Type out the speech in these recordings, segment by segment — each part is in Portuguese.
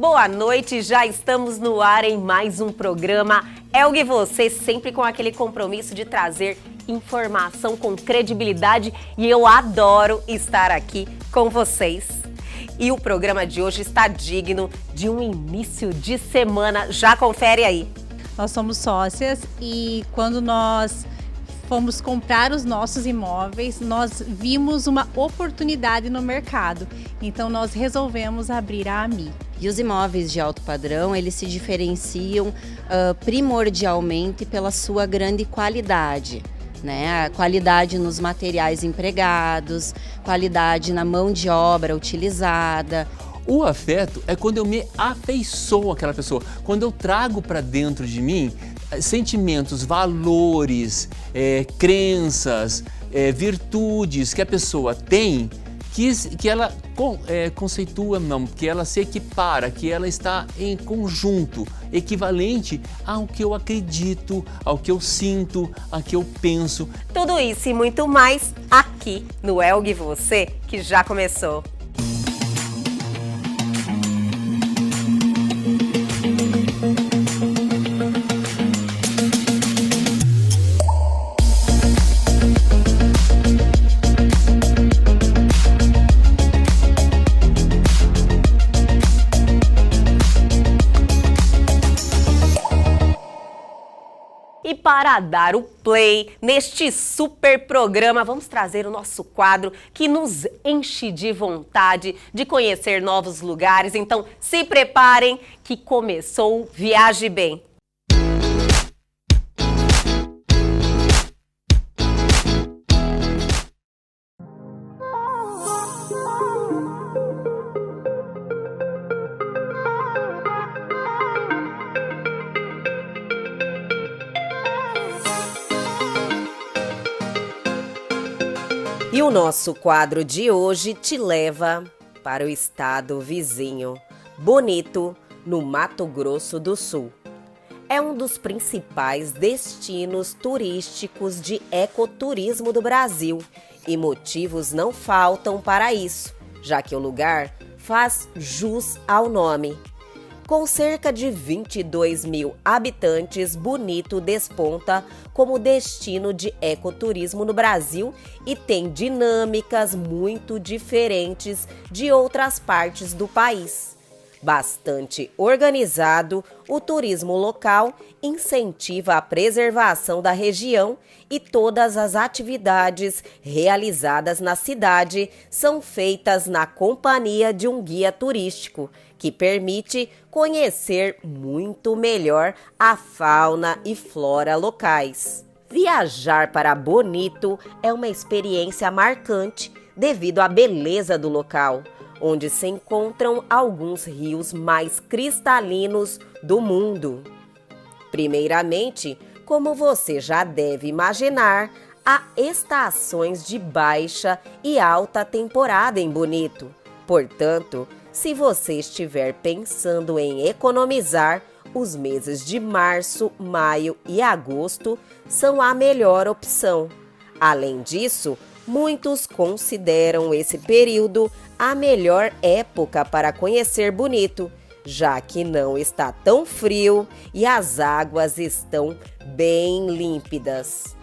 Boa noite, já estamos no ar em mais um programa Elgue Você, sempre com aquele compromisso de trazer informação com credibilidade e eu adoro estar aqui com vocês. E o programa de hoje está digno de um início de semana, já confere aí. Nós somos sócias e quando nós fomos comprar os nossos imóveis, nós vimos uma oportunidade no mercado. Então nós resolvemos abrir a AMI. E os imóveis de alto padrão, eles se diferenciam primordialmente pela sua grande qualidade, né? A qualidade nos materiais empregados, qualidade na mão de obra utilizada. O afeto é quando eu me afeiçoo àquela pessoa, quando eu trago para dentro de mim sentimentos, valores, crenças, virtudes que a pessoa tem, que ela conceitua, não, que ela se equipara, que ela está em conjunto, equivalente ao que eu acredito, ao que eu sinto, ao que eu penso. Tudo isso e muito mais aqui no Elgue Você, que já começou. E para dar o play neste super programa, vamos trazer o nosso quadro que nos enche de vontade de conhecer novos lugares. Então, se preparem que começou o Viaje Bem. E o nosso quadro de hoje te leva para o estado vizinho, Bonito, no Mato Grosso do Sul. É um dos principais destinos turísticos de ecoturismo do Brasil e motivos não faltam para isso, já que o lugar faz jus ao nome. Com cerca de 22 mil habitantes, Bonito desponta como destino de ecoturismo no Brasil e tem dinâmicas muito diferentes de outras partes do país. Bastante organizado, o turismo local incentiva a preservação da região e todas as atividades realizadas na cidade são feitas na companhia de um guia turístico, que permite conhecer muito melhor a fauna e flora locais. Viajar para Bonito é uma experiência marcante devido à beleza do local, onde se encontram alguns rios mais cristalinos do mundo. Primeiramente, como você já deve imaginar, há estações de baixa e alta temporada em Bonito. Portanto, se você estiver pensando em economizar, os meses de março, maio e agosto são a melhor opção. Além disso, muitos consideram esse período a melhor época para conhecer Bonito, já que não está tão frio e as águas estão bem límpidas.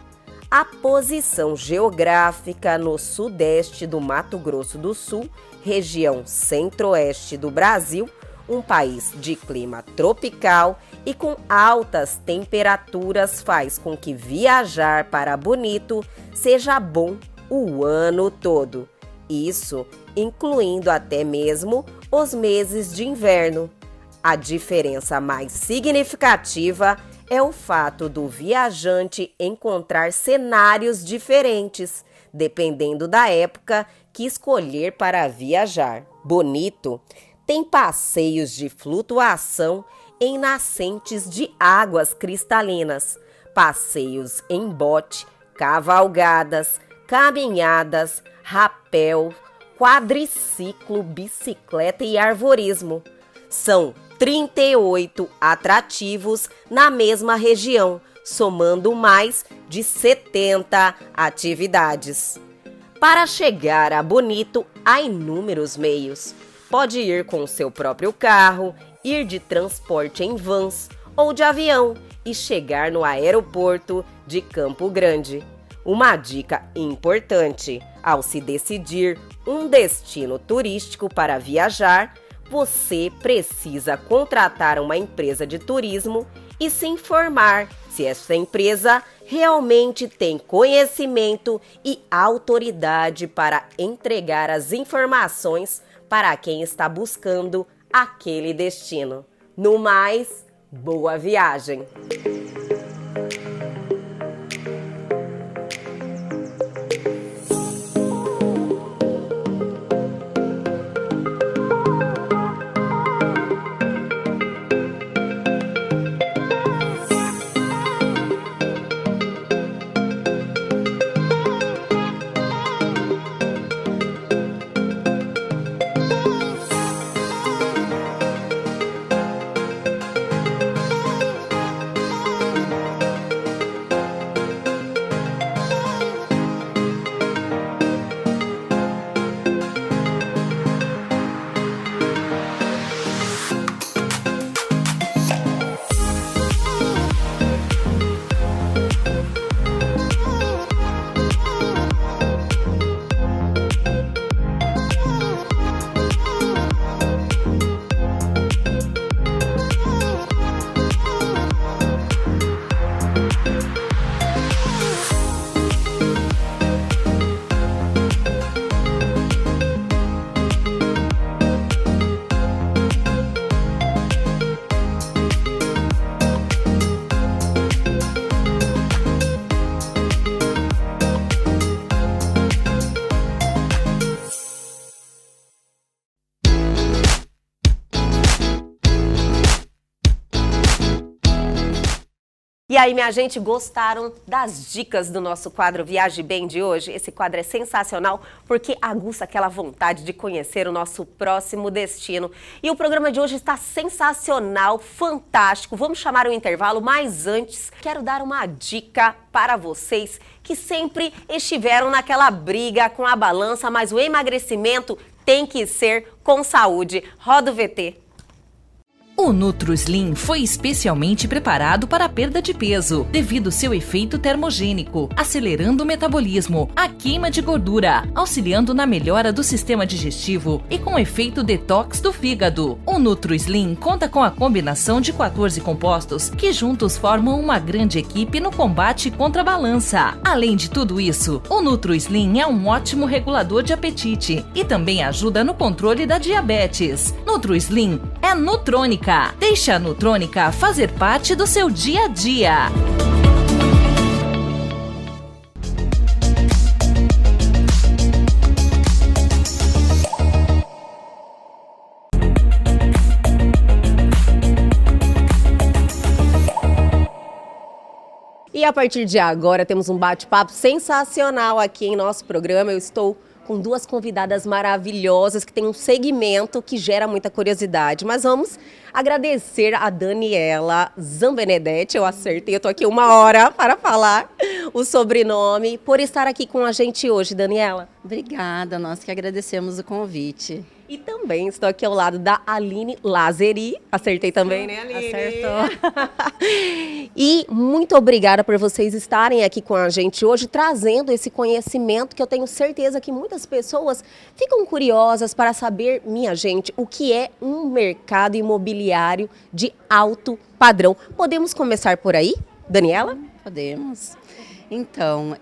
A posição geográfica no sudeste do Mato Grosso do Sul, região centro-oeste do Brasil, um país de clima tropical e com altas temperaturas faz com que viajar para Bonito seja bom o ano todo. Isso incluindo até mesmo os meses de inverno. A diferença mais significativa é o fato do viajante encontrar cenários diferentes, dependendo da época que escolher para viajar. Bonito tem passeios de flutuação em nascentes de águas cristalinas, passeios em bote, cavalgadas, caminhadas, rapel, quadriciclo, bicicleta e arvorismo. São 38 atrativos na mesma região, somando mais de 70 atividades. Para chegar a Bonito, há inúmeros meios. Pode ir com o seu próprio carro, ir de transporte em vans ou de avião e chegar no aeroporto de Campo Grande. Uma dica importante: ao se decidir um destino turístico para viajar, você precisa contratar uma empresa de turismo e se informar se essa empresa realmente tem conhecimento e autoridade para entregar as informações para quem está buscando aquele destino. No mais, boa viagem! E aí, minha gente, gostaram das dicas do nosso quadro Viaje Bem de hoje? Esse quadro é sensacional porque aguça aquela vontade de conhecer o nosso próximo destino. E o programa de hoje está sensacional, fantástico. Vamos chamar o intervalo, mas antes quero dar uma dica para vocês que sempre estiveram naquela briga com a balança, mas o emagrecimento tem que ser com saúde. Roda o VT. O NutroSlim foi especialmente preparado para a perda de peso, devido ao seu efeito termogênico, acelerando o metabolismo, a queima de gordura, auxiliando na melhora do sistema digestivo e com efeito detox do fígado. O NutroSlim conta com a combinação de 14 compostos que juntos formam uma grande equipe no combate contra a balança. Além de tudo isso, o NutroSlim é um ótimo regulador de apetite e também ajuda no controle da diabetes. NutroSlim é Nutrônica. Deixe a Nutrônica fazer parte do seu dia a dia. E a partir de agora temos um bate-papo sensacional aqui em nosso programa. Eu estou com duas convidadas maravilhosas que têm um segmento que gera muita curiosidade. Mas vamos agradecer a Daniela Zambenedetti, eu acertei, eu tô aqui 1 hora para falar o sobrenome, por estar aqui com a gente hoje, Daniela. Obrigada, nós que agradecemos o convite. E também estou aqui ao lado da Aline Lazeri. Acertei também, né, Aline? Acertou. E muito obrigada por vocês estarem aqui com a gente hoje, trazendo esse conhecimento que eu tenho certeza que muitas pessoas ficam curiosas para saber, minha gente, o que é um mercado imobiliário de alto padrão. Podemos começar por aí, Daniela? Podemos. Então,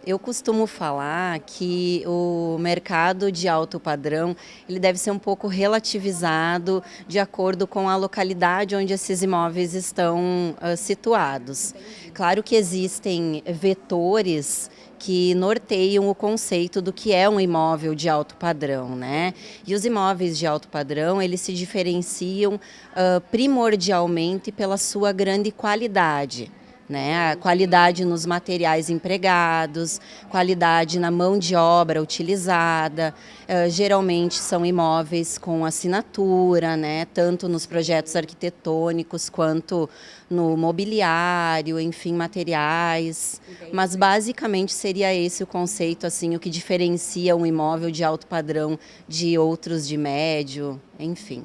eu costumo falar que o mercado de alto padrão ele deve ser um pouco relativizado de acordo com a localidade onde esses imóveis estão situados. Claro que existem vetores que norteiam o conceito do que é um imóvel de alto padrão, né? E os imóveis de alto padrão, eles se diferenciam primordialmente pela sua grande qualidade. né? A qualidade nos materiais empregados, qualidade na mão de obra utilizada. Geralmente são imóveis com assinatura, né? Tanto nos projetos arquitetônicos quanto no mobiliário, enfim, materiais. Mas basicamente seria esse o conceito, assim, o que diferencia um imóvel de alto padrão de outros de médio, enfim.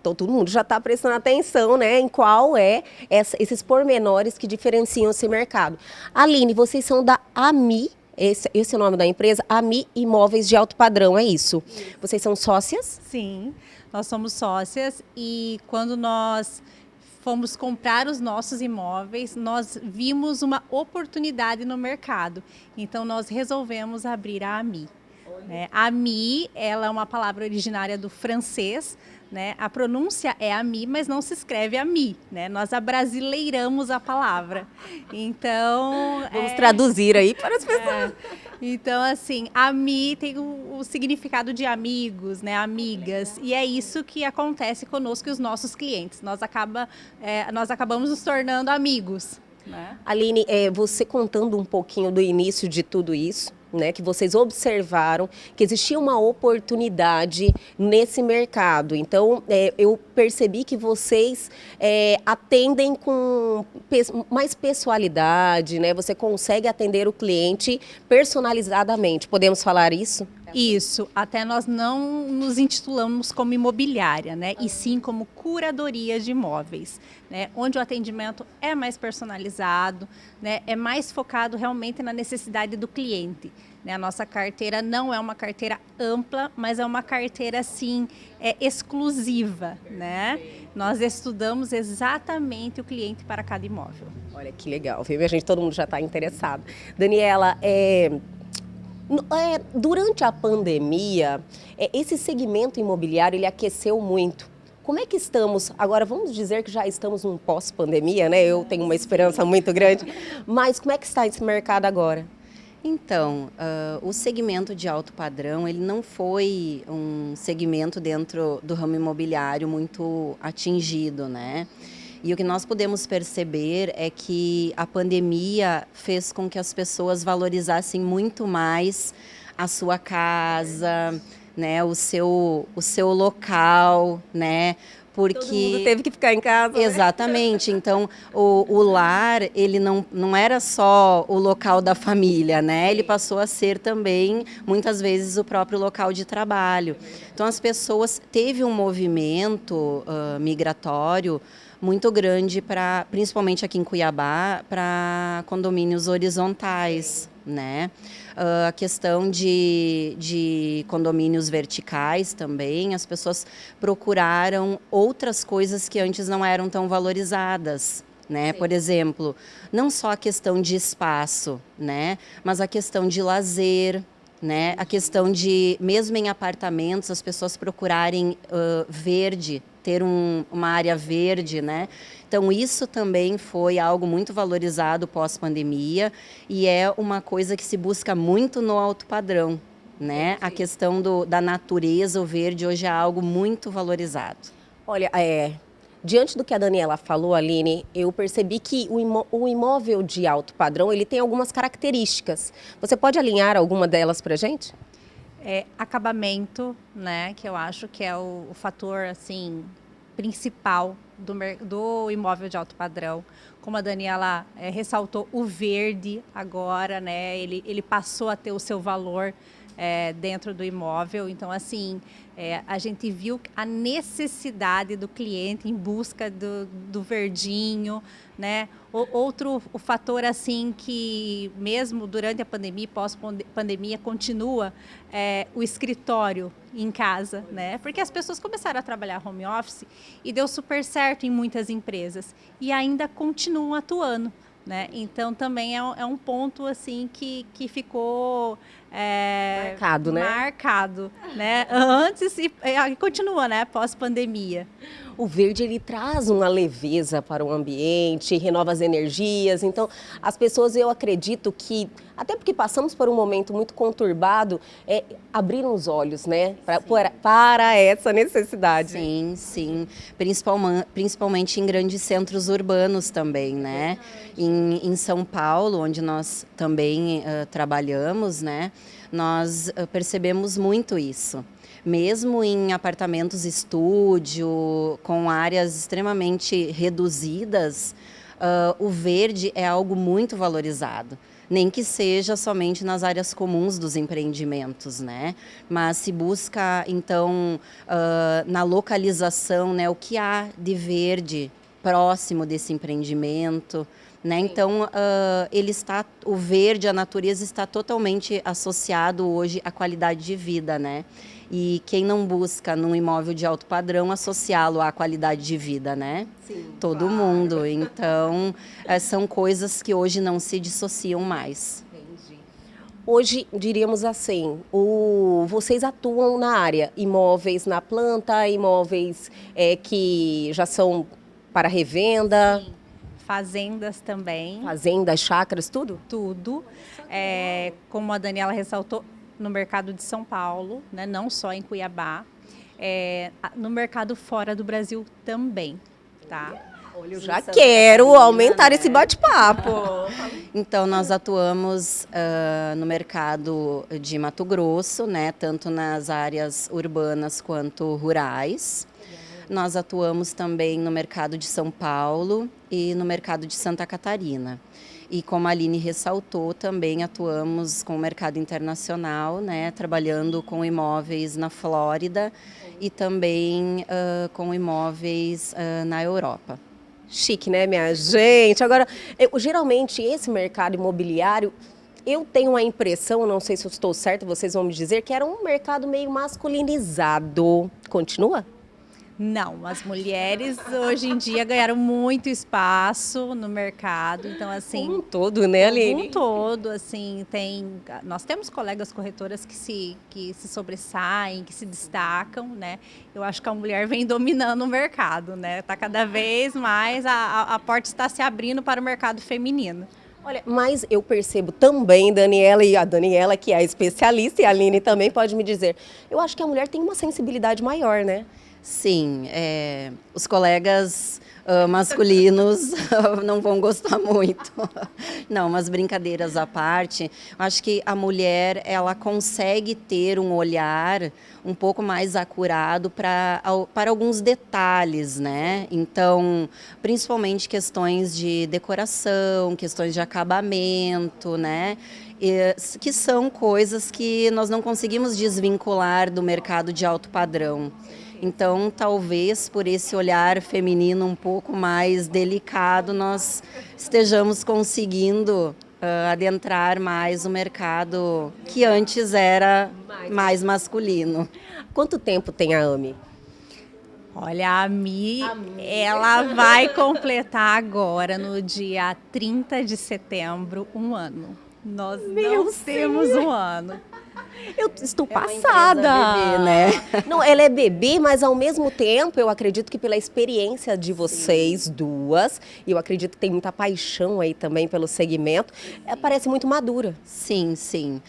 Todo mundo já está prestando atenção, né, em qual é esses pormenores que diferenciam esse mercado. Aline, vocês são da AMI, esse é o nome da empresa, AMI Imóveis de Alto Padrão, é isso? Vocês são sócias? Sim, nós somos sócias e quando nós fomos comprar os nossos imóveis, nós vimos uma oportunidade no mercado. Então, nós resolvemos abrir a AMI. A AMI, ela é uma palavra originária do francês, né? A pronúncia é AMI, mas não se escreve AMI, né? Nós abrasileiramos a palavra. Então... Vamos traduzir aí para as pessoas. Então, assim, AMI tem o significado de amigos, né? Amigas, e é isso que acontece conosco e os nossos clientes. Nós acabamos nos tornando amigos, né? Aline, você contando um pouquinho do início de tudo isso, né, que vocês observaram que existia uma oportunidade nesse mercado. Então, eu percebi que vocês atendem com mais pessoalidade, né? Você consegue atender o cliente personalizadamente. Podemos falar isso? Isso, até nós não nos intitulamos como imobiliária, né? E sim como curadoria de imóveis, né? Onde o atendimento é mais personalizado, né? É mais focado realmente na necessidade do cliente, né? A nossa carteira não é uma carteira ampla, mas é uma carteira, sim, exclusiva, né? Nós estudamos exatamente o cliente para cada imóvel. Olha que legal, viu? A gente, todo mundo já está interessado. Daniela, durante a pandemia, esse segmento imobiliário ele aqueceu muito. Como é que estamos? Agora, vamos dizer que já estamos num pós-pandemia, né? Eu tenho uma esperança muito grande. Mas como é que está esse mercado agora? Então, o segmento de alto padrão, ele não foi um segmento dentro do ramo imobiliário muito atingido, né? E o que nós podemos perceber é que a pandemia fez com que as pessoas valorizassem muito mais a sua casa, né, o seu local, né? Porque todo mundo teve que ficar em casa. Exatamente. Né? Então, o lar, ele não era só o local da família, né? Ele passou a ser também, muitas vezes, o próprio local de trabalho. Então, as pessoas... Teve um movimento migratório muito grande, principalmente aqui em Cuiabá, para condomínios horizontais, né? A questão de condomínios verticais também, as pessoas procuraram outras coisas que antes não eram tão valorizadas, né? Por exemplo, não só a questão de espaço, né? Mas a questão de lazer, né? A questão de, mesmo em apartamentos, as pessoas procurarem verde, ter uma área verde, né? Então, isso também foi algo muito valorizado pós-pandemia e é uma coisa que se busca muito no alto padrão, né? A questão da natureza, o verde, hoje é algo muito valorizado. Olha, diante do que a Daniela falou, Aline, eu percebi que o imóvel de alto padrão, ele tem algumas características. Você pode alinhar alguma delas para a gente? Acabamento, né, que eu acho que é o fator assim, principal do imóvel de alto padrão. Como a Daniela ressaltou, o verde agora, né, ele passou a ter o seu valor dentro do imóvel. Então, assim, a gente viu a necessidade do cliente em busca do verdinho, né? O fator, assim, que mesmo durante a pandemia, pós-pandemia, continua o escritório em casa, né? Porque as pessoas começaram a trabalhar home office e deu super certo em muitas empresas e ainda continuam atuando, né? Então, também é um ponto assim que ficou Marcado, né? Marcado, né? Antes e continua, né? Pós-pandemia. O verde, ele traz uma leveza para o ambiente, renova as energias. Então, as pessoas, eu acredito que, até porque passamos por um momento muito conturbado, abriram os olhos, né? Para essa necessidade. Sim, sim. Principalmente em grandes centros urbanos também, né? Em São Paulo, onde nós também trabalhamos, né? Nós percebemos muito isso. Mesmo em apartamentos estúdio, com áreas extremamente reduzidas, o verde é algo muito valorizado. Nem que seja somente nas áreas comuns dos empreendimentos, né? Mas se busca, então, na localização, né, o que há de verde próximo desse empreendimento, né? Então, o verde, a natureza está totalmente associado hoje à qualidade de vida, né? E quem não busca num imóvel de alto padrão associá-lo à qualidade de vida, né? Sim, todo mundo. Então, são coisas que hoje não se dissociam mais. Entendi. Hoje, diríamos assim, vocês atuam na área imóveis na planta, imóveis que já são para revenda. Sim. Fazendas também. Fazendas, chácaras, tudo? Tudo. Como a Daniela ressaltou, no mercado de São Paulo, né, não só em Cuiabá, no mercado fora do Brasil também, tá? Olha, eu já quero aumentar esse bate-papo. Então, nós atuamos no mercado de Mato Grosso, né, tanto nas áreas urbanas quanto rurais. Nós atuamos também no mercado de São Paulo e no mercado de Santa Catarina. E como a Aline ressaltou, também atuamos com o mercado internacional, né, trabalhando com imóveis na Flórida e também com imóveis na Europa. Chique, né, minha gente? Agora, geralmente, esse mercado imobiliário, eu tenho a impressão, não sei se eu estou certa, vocês vão me dizer, que era um mercado meio masculinizado. Continua? Não, as mulheres hoje em dia ganharam muito espaço no mercado, então assim... Como um todo, né, Aline? Como um todo, assim, nós temos colegas corretoras que se sobressaem, que se destacam, né? Eu acho que a mulher vem dominando o mercado, né? Tá cada vez mais, a porta está se abrindo para o mercado feminino. Olha, mas eu percebo também, Daniela, e a Daniela, que é a especialista, e a Aline também pode me dizer, eu acho que a mulher tem uma sensibilidade maior, né? Sim, os colegas masculinos não vão gostar muito. Não, mas brincadeiras à parte, acho que a mulher, ela consegue ter um olhar um pouco mais acurado para alguns detalhes, né? Então, principalmente questões de decoração, questões de acabamento, né? Que são coisas que nós não conseguimos desvincular do mercado de alto padrão. Então, talvez por esse olhar feminino um pouco mais delicado, nós estejamos conseguindo adentrar mais o mercado que antes era mais masculino. Quanto tempo tem a AMI? Olha, a AMI, ela vai completar agora, no dia 30 de setembro, um ano. Nós não temos um ano. Eu estou uma passada. empresa bebê, né? Não, ela é bebê, mas ao mesmo tempo eu acredito que pela experiência de vocês duas, e eu acredito que tem muita paixão aí também pelo segmento, parece muito madura. Sim, sim.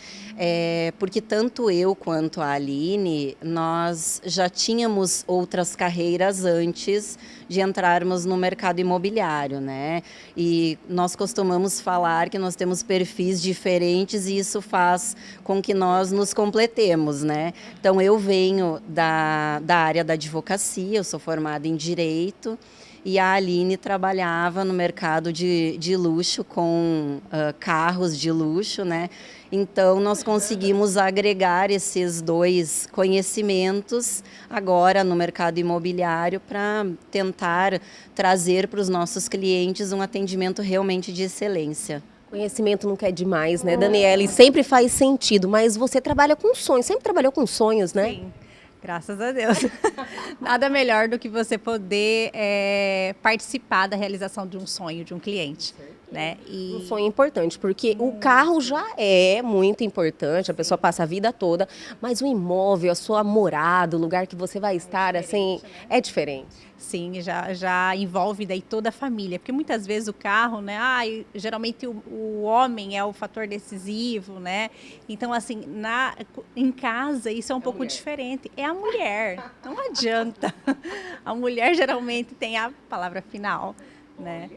Porque tanto eu quanto a Aline, nós já tínhamos outras carreiras antes de entrarmos no mercado imobiliário, né? E nós costumamos falar que nós temos perfis diferentes e isso faz com que nós nos completemos, né? Então, eu venho da área da advocacia, eu sou formada em Direito, e a Aline trabalhava no mercado de luxo com carros de luxo, né? Então, nós conseguimos agregar esses dois conhecimentos agora no mercado imobiliário para tentar trazer para os nossos clientes um atendimento realmente de excelência. Conhecimento nunca é demais, né, Daniela? E sempre faz sentido, mas você trabalha com sonhos, sempre trabalhou com sonhos, né? Sim. Graças a Deus. Nada melhor do que você poder participar da realização de um sonho de um cliente. né? Um sonho importante, porque o carro já é muito importante, a pessoa passa a vida toda, mas o imóvel, a sua morada, o lugar que você vai estar, assim, é diferente. Sim, já envolve daí toda a família, porque muitas vezes o carro, né, geralmente o homem é o fator decisivo, né, então assim, em casa isso é um pouco diferente, é a mulher, não adianta, a mulher geralmente tem a palavra final, né,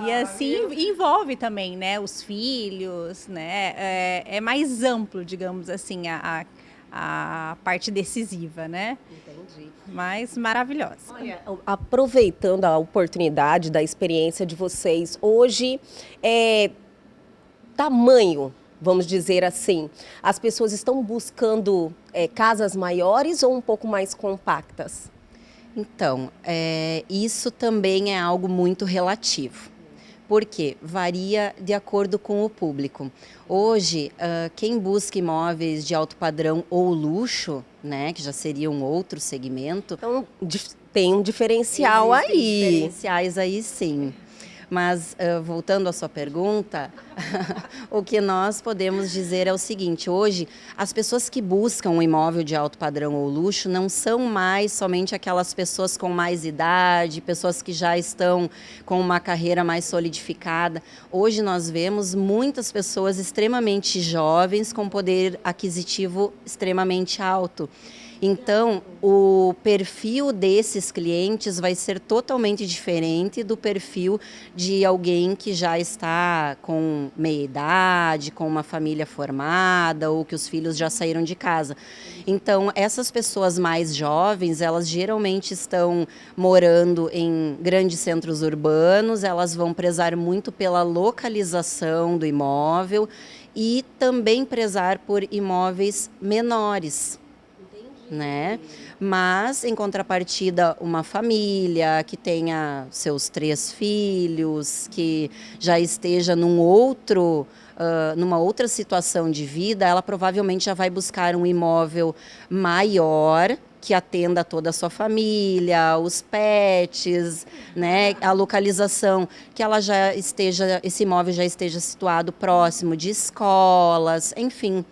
e assim envolve também, né, os filhos, né, é mais amplo, digamos assim, a parte decisiva, né? Entendi. Mas maravilhosa. Olha, aproveitando a oportunidade da experiência de vocês, hoje, tamanho, vamos dizer assim, as pessoas estão buscando casas maiores ou um pouco mais compactas? Então, isso também é algo muito relativo. Porque varia de acordo com o público. Hoje, quem busca imóveis de alto padrão ou luxo, né, que já seria um outro segmento. Então, tem um diferencial aí. Diferenciais aí, sim. Mas, voltando à sua pergunta, o que nós podemos dizer é o seguinte: hoje, as pessoas que buscam um imóvel de alto padrão ou luxo não são mais somente aquelas pessoas com mais idade, pessoas que já estão com uma carreira mais solidificada. Hoje nós vemos muitas pessoas extremamente jovens com poder aquisitivo extremamente alto. Então, o perfil desses clientes vai ser totalmente diferente do perfil de alguém que já está com meia idade, com uma família formada ou que os filhos já saíram de casa. Então, essas pessoas mais jovens, elas geralmente estão morando em grandes centros urbanos, elas vão prezar muito pela localização do imóvel e também prezar por imóveis menores. Né? Mas, em contrapartida, uma família que tenha seus 3 filhos, que já esteja numa outra situação de vida, ela provavelmente já vai buscar um imóvel maior, que atenda toda a sua família, os pets, né? A localização, que esse imóvel já esteja situado próximo de escolas, enfim.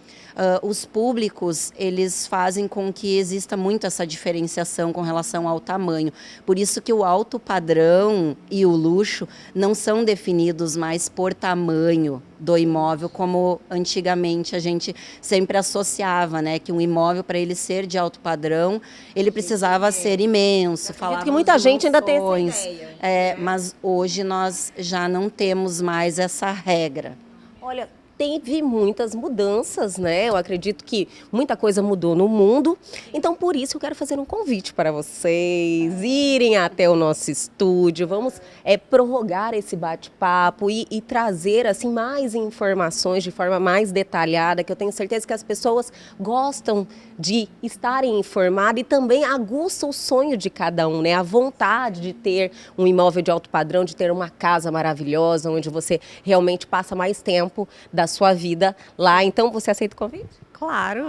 Os públicos, eles fazem com que exista muito essa diferenciação com relação ao tamanho. Por isso que o alto padrão e o luxo não são definidos mais por tamanho do imóvel, como antigamente a gente sempre associava, né? Que um imóvel, para ele ser de alto padrão, ele precisava ser imenso. Acredito que muita gente ainda tem essa ideia. Mas hoje nós já não temos mais essa regra. Olha, teve muitas mudanças, né? Eu acredito que muita coisa mudou no mundo. Então, por isso, eu quero fazer um convite para vocês irem até o nosso estúdio. Vamos prorrogar esse bate-papo e trazer assim mais informações de forma mais detalhada, que eu tenho certeza que as pessoas gostam de estarem informadas e também aguça o sonho de cada um, né? A vontade de ter um imóvel de alto padrão, de ter uma casa maravilhosa, onde você realmente passa mais tempo da sua vida lá. Então, você aceita o convite? Claro.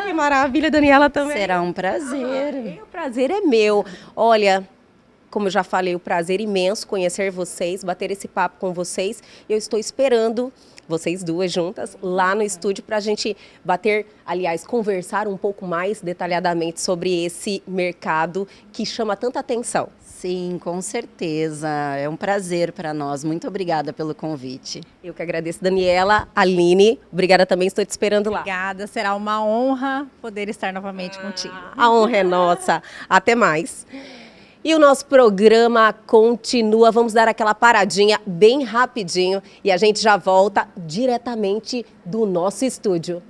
Que maravilha, Daniela também. Será um prazer. O prazer é meu. Olha, como eu já falei, o prazer imenso conhecer vocês, bater esse papo com vocês. Eu estou esperando vocês duas juntas lá no estúdio para a gente conversar um pouco mais detalhadamente sobre esse mercado que chama tanta atenção. Sim, com certeza. É um prazer para nós. Muito obrigada pelo convite. Eu que agradeço, Daniela. Aline, obrigada também, estou te esperando lá. Obrigada, será uma honra poder estar novamente contigo. A honra é nossa. Até mais. E o nosso programa continua. Vamos dar aquela paradinha bem rapidinho e a gente já volta diretamente do nosso estúdio.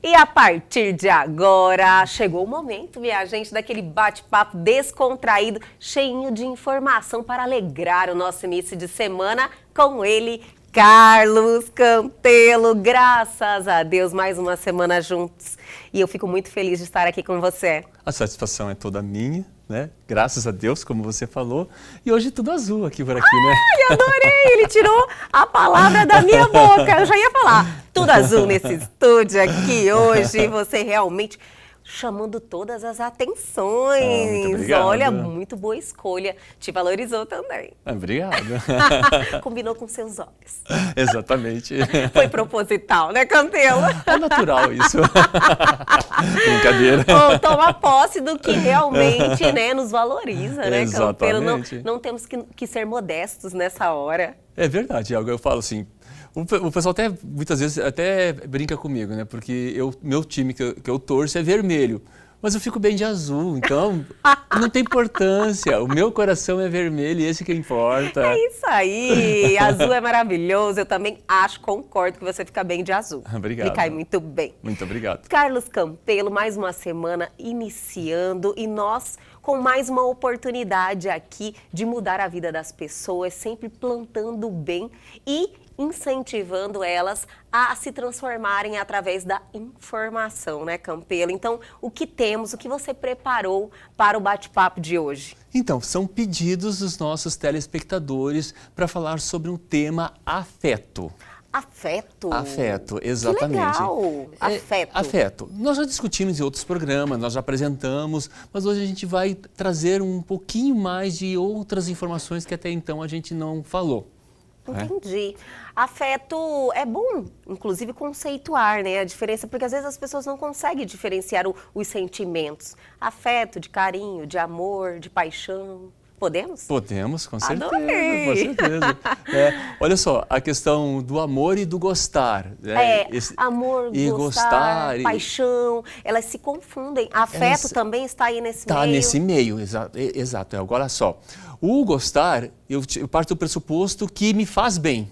E a partir de agora, chegou o momento, minha gente, daquele bate-papo descontraído, cheinho de informação para alegrar o nosso início de semana com ele, Carlos Campelo. Graças a Deus, mais uma semana juntos. E eu fico muito feliz de estar aqui com você. A satisfação é toda minha. né? Graças a Deus, como você falou. E hoje tudo azul aqui por aqui, né? Ai, adorei! Ele tirou a palavra da minha boca. Eu já ia falar. Tudo azul nesse estúdio aqui hoje. Você realmente chamando todas as atenções. Muito obrigado. Olha, muito boa escolha. Te valorizou também. Obrigado. Combinou com seus olhos. Exatamente. Foi proposital, né, Campelo? É natural isso. Brincadeira. Bom, toma posse do que realmente, né, nos valoriza, né, Campelo? Exatamente. Não temos que ser modestos nessa hora. É verdade, algo eu falo assim. O pessoal até muitas vezes até brinca comigo, né? Porque meu time que eu torço é vermelho, mas eu fico bem de azul, então não tem importância. O meu coração é vermelho e esse que importa. É isso aí, azul é maravilhoso. Eu também acho, concordo que você fica bem de azul. Obrigado. Me cai muito bem. Muito obrigado. Carlos Campelo, mais uma semana iniciando e nós com mais uma oportunidade aqui de mudar a vida das pessoas, sempre plantando bem e incentivando elas a se transformarem através da informação, né, Campelo? Então, o que temos, o que você preparou para o bate-papo de hoje? Então, são pedidos dos nossos telespectadores para falar sobre um tema afeto. Afeto? Afeto, exatamente. Que legal! Afeto. Afeto. Nós já discutimos em outros programas, nós já apresentamos, mas hoje a gente vai trazer um pouquinho mais de outras informações que até então a gente não falou. Entendi. Afeto é bom, inclusive, conceituar, né, a diferença, porque às vezes as pessoas não conseguem diferenciar os sentimentos. Afeto, de carinho, de amor, de paixão. Podemos? Podemos, com certeza. Adorei. Com certeza. Olha só, a questão do amor e do gostar. Amor, e gostar, paixão, elas se confundem. Afeto também está aí nesse meio. Está nesse meio, exato. Agora só, o gostar, eu parto do pressuposto que me faz bem.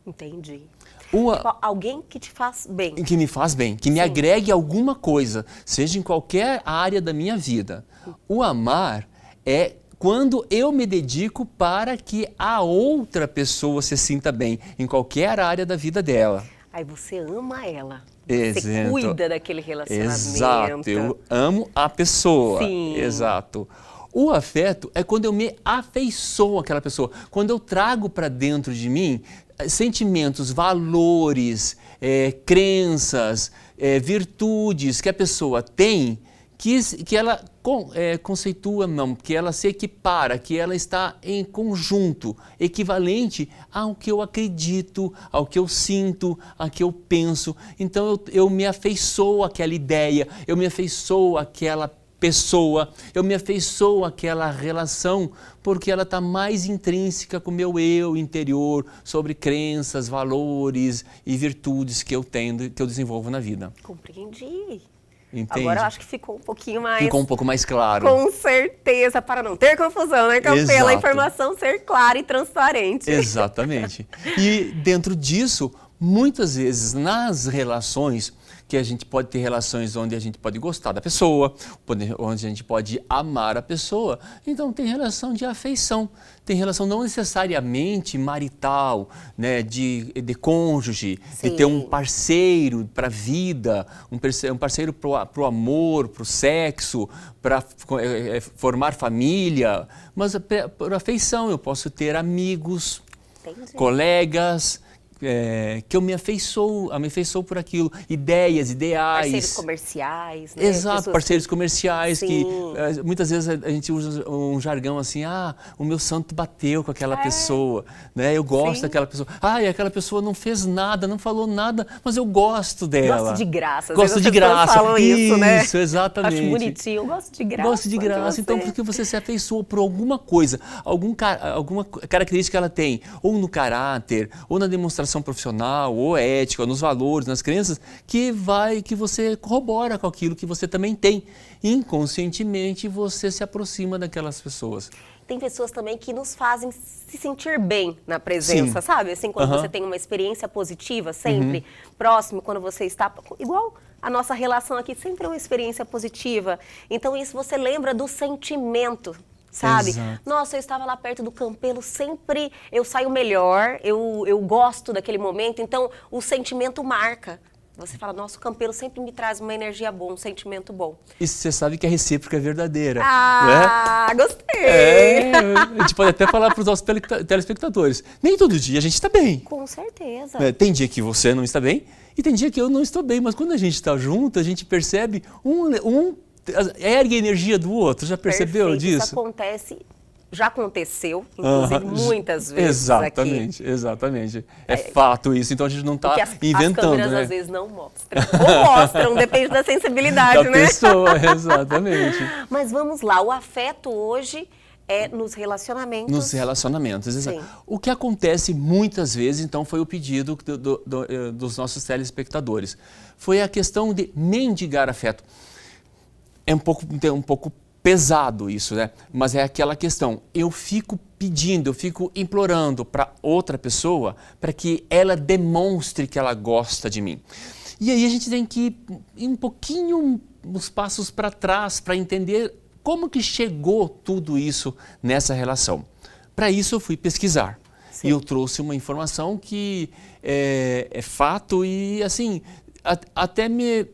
Entendi. Tipo, alguém que te faz bem. Que me faz bem, que me agregue alguma coisa, seja em qualquer área da minha vida. O amar é quando eu me dedico para que a outra pessoa se sinta bem, em qualquer área da vida dela. Aí você ama ela. Exato. Você cuida daquele relacionamento. Exato, eu amo a pessoa. Sim. Exato. O afeto é quando eu me afeiçoo àquela pessoa, quando eu trago para dentro de mim sentimentos, valores, crenças, virtudes que a pessoa tem, que ela conceitua, não, que ela se equipara, que ela está em conjunto, equivalente ao que eu acredito, ao que eu sinto, ao que eu penso. Então eu me afeiçoo àquela ideia, eu me afeiçoo àquela pessoa, eu me afeiçoo àquela relação, porque ela está mais intrínseca com o meu eu interior, sobre crenças, valores e virtudes que eu tenho, que eu desenvolvo na vida. Compreendi. Entende? Agora eu acho que ficou um pouquinho mais... Ficou um pouco mais claro. Com certeza, para não ter confusão, né, Campelo? Exato. A informação ser clara e transparente. Exatamente. E dentro disso, muitas vezes nas relações, que a gente pode ter relações onde a gente pode gostar da pessoa, onde a gente pode amar a pessoa, então tem relação de afeição, tem relação não necessariamente marital, né, de cônjuge, Sim. de ter um parceiro para a vida, um parceiro para o amor, para o sexo, para formar família, mas por afeição eu posso ter amigos, Entendi. Colegas, que eu me afeiçoo por aquilo, ideias, ideais. Parceiros comerciais, né? Exato, parceiros comerciais. Sim. Que muitas vezes a gente usa um jargão assim, o meu santo bateu com aquela pessoa, né? Eu gosto Sim. daquela pessoa. E aquela pessoa não fez nada, não falou nada, mas eu gosto dela. Gosto de graça. Às Gosto vezes de as pessoas graça. falam isso, né? Isso, exatamente. Acho bonitinho, eu gosto de graça. Gosto de graça, então porque você se afeiçoou por alguma coisa, alguma característica que ela tem, ou no caráter, ou na demonstração profissional, ou ética, ou nos valores, nas crenças, que você corrobora com aquilo que você também tem. Inconscientemente você se aproxima daquelas pessoas. Tem pessoas também que nos fazem se sentir bem na presença, sabe? Assim, quando você tem uma experiência positiva, sempre próximo, quando você está... Igual a nossa relação aqui, sempre é uma experiência positiva. Então, isso você lembra do sentimento, sabe? Exato. Nossa, eu estava lá perto do Campelo, sempre eu saio melhor, eu gosto daquele momento, então o sentimento marca. Você fala, nossa, o campeiro sempre me traz uma energia boa, um sentimento bom. E você sabe que a recíproca é verdadeira. Ah, né? gostei! A gente pode até falar para os nossos telespectadores. Nem todo dia a gente está bem. Com certeza. Tem dia que você não está bem e tem dia que eu não estou bem. Mas quando a gente está junto, a gente percebe ergue a energia do outro. Já percebeu Perfeito. disso? Isso acontece... Já aconteceu, inclusive, muitas vezes exatamente, aqui. Exatamente. É fato isso, então a gente não está inventando, as câmeras, né? às vezes não mostram. Ou mostram, depende da sensibilidade, da né? pessoa, exatamente. Mas vamos lá, o afeto hoje é nos relacionamentos. Nos relacionamentos, exato. Sim. O que acontece muitas vezes, então, foi o pedido dos nossos telespectadores. Foi a questão de mendigar afeto. É um pouco pesado isso, né? Mas é aquela questão, eu fico pedindo, eu fico implorando para outra pessoa para que ela demonstre que ela gosta de mim. E aí a gente tem que ir um pouquinho uns passos para trás para entender como que chegou tudo isso nessa relação. Para isso eu fui pesquisar. Sim. E eu trouxe uma informação que é fato e assim, até me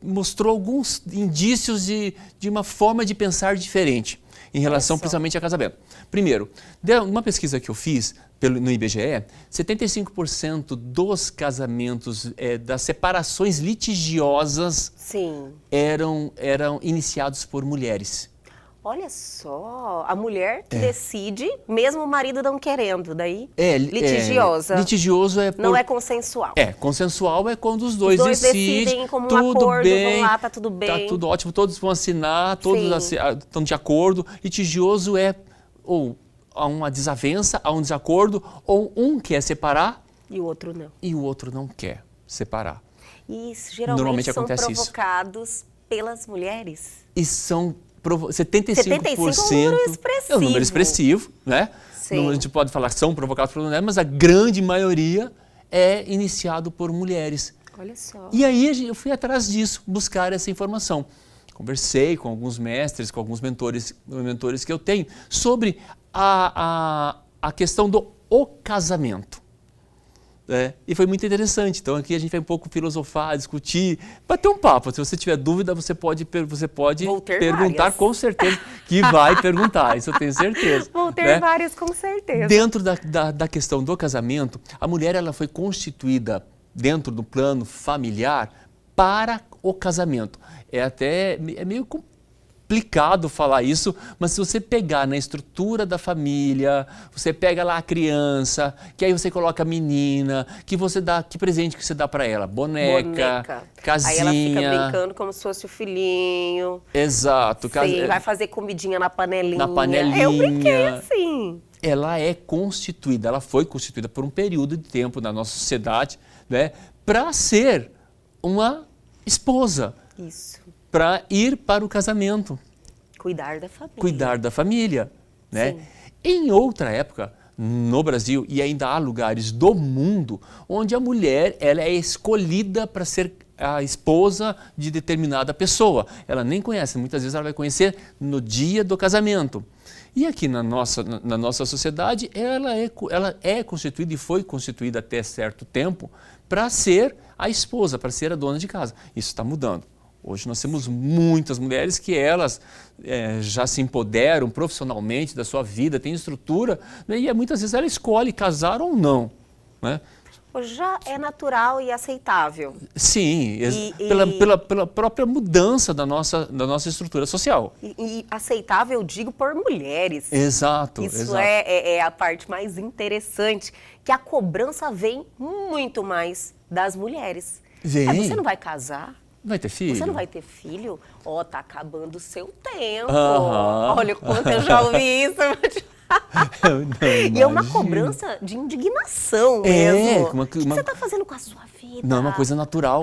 mostrou alguns indícios de uma forma de pensar diferente em relação principalmente a casamento. Primeiro, uma pesquisa que eu fiz no IBGE, 75% dos casamentos, das separações litigiosas eram iniciados por mulheres. Olha só, a mulher que decide, mesmo o marido não querendo, daí litigiosa. Litigioso não é consensual. Consensual é quando os dois decidem como tudo um acordo, bem, vão lá, tá tudo bem. Tá tudo ótimo, todos vão assinar, todos estão de acordo. Litigioso é ou há uma desavença, há um desacordo, ou um quer separar e o outro não. E o outro não quer separar. E geralmente são provocados pelas mulheres. E são 75% é um número expressivo, né? Sim. A gente pode falar que são provocados por mulheres, mas a grande maioria é iniciado por mulheres. Olha só. E aí eu fui atrás disso, buscar essa informação. Conversei com alguns mestres, com alguns mentores que eu tenho, sobre a questão do casamento. E foi muito interessante. Então aqui a gente vai um pouco filosofar, discutir, bater um papo. Se você tiver dúvida, você pode perguntar, várias. Com certeza que vai perguntar, isso eu tenho certeza. Vou ter várias, com certeza. Dentro da questão do casamento, a mulher ela foi constituída dentro do plano familiar para o casamento. É meio complicado falar isso, mas se você pegar na estrutura da família, você pega lá a criança, que aí você coloca a menina, que presente que você dá para ela? Boneca, casinha. Aí ela fica brincando como se fosse o filhinho. Exato. Sim, vai fazer comidinha na panelinha. Na panelinha. Eu brinquei assim. Ela foi constituída por um período de tempo na nossa sociedade, né, para ser uma esposa. Isso. Para ir para o casamento. Cuidar da família. Cuidar da família, né? Sim. Em outra época, no Brasil, e ainda há lugares do mundo, onde a mulher ela é escolhida para ser a esposa de determinada pessoa. Ela nem conhece, muitas vezes ela vai conhecer no dia do casamento. E aqui na nossa sociedade, ela é constituída e foi constituída até certo tempo para ser a esposa, para ser a dona de casa. Isso está mudando. Hoje nós temos muitas mulheres que elas já se empoderam profissionalmente da sua vida, têm estrutura, né, e muitas vezes ela escolhe casar ou não, né? Já é natural e aceitável. Sim, pela própria mudança da nossa estrutura social. E aceitável, eu digo, por mulheres. Exato. Isso exato. É a parte mais interessante, que a cobrança vem muito mais das mulheres. Vem. Você não vai casar? Vai ter filho? Você não vai ter filho? Tá acabando o seu tempo. Aham. Olha o quanto eu já ouvi isso. E é uma cobrança de indignação mesmo. O que você está fazendo com a sua vida? Não é uma coisa natural.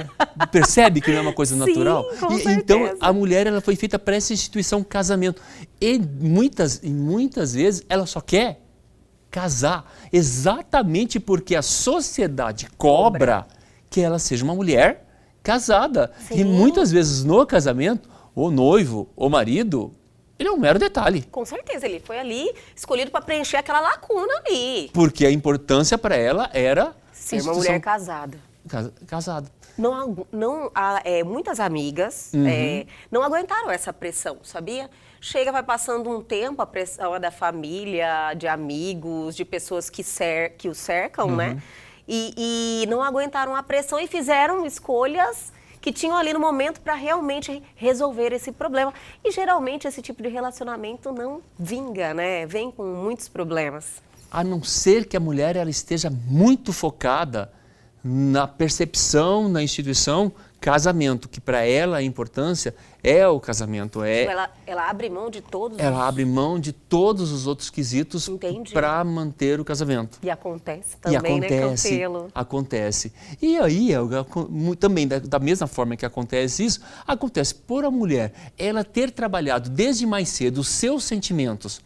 Percebe que não é uma coisa natural? Sim, com certeza. Então, a mulher ela foi feita para essa instituição casamento. E muitas vezes ela só quer casar exatamente porque a sociedade cobra que ela seja uma mulher casada. Sim. E muitas vezes no casamento, o noivo, o marido, ele é um mero detalhe. Com certeza, ele foi ali escolhido para preencher aquela lacuna ali. Porque a importância para ela era ser uma mulher casada. casado. Muitas amigas não aguentaram essa pressão, sabia? Chega, vai passando um tempo, a pressão é da família, de amigos, de pessoas que o cercam, né? E não aguentaram a pressão e fizeram escolhas que tinham ali no momento para realmente resolver esse problema. E geralmente esse tipo de relacionamento não vinga, né? Vem com muitos problemas. A não ser que a mulher ela esteja muito focada na percepção, na instituição, casamento, que para ela a importância é o casamento. Ela abre mão de todos Ela abre mão de todos os outros quesitos para manter o casamento. E acontece também, né, Campelo? Acontece. E aí, também, da mesma forma que acontece isso, acontece por a mulher, ela ter trabalhado desde mais cedo os seus sentimentos,